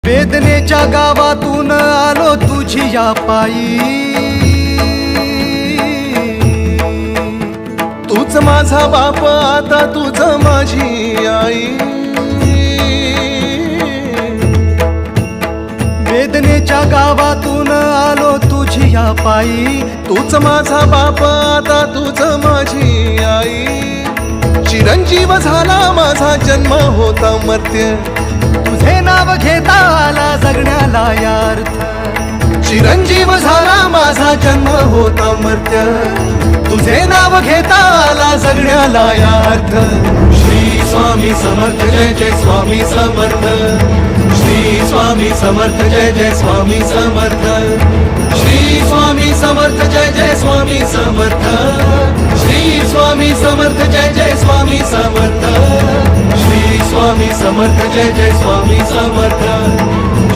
वेदनेच्या गावातून आलो तुझी या पायी, तूच माझा बाप आता तुझ माझी आई। वेदनेच्या गावातून आलो तुझी या पायी, तूच माझा बाप आता तुझ माझी आई। चिरंजीव झाला माझा जन्म होता मर्त्य, तुझे नाव घेता आला जगण्याला यार्थ। चिरंजीव झाला माझा जन्म होता मर्त्य, तुझे नाव घेता आला जगण्याला यार्थ। श्री स्वामी समर्थ जय जय स्वामी समर्थ, श्री स्वामी समर्थ जय जय स्वामी समर्थ, श्री स्वामी समर्थ जय जय स्वामी समर्थ, श्री स्वामी समर्थ जय जय स्वामी समर्थ, श्री स्वामी समर्थ जय जय स्वामी समर्थ।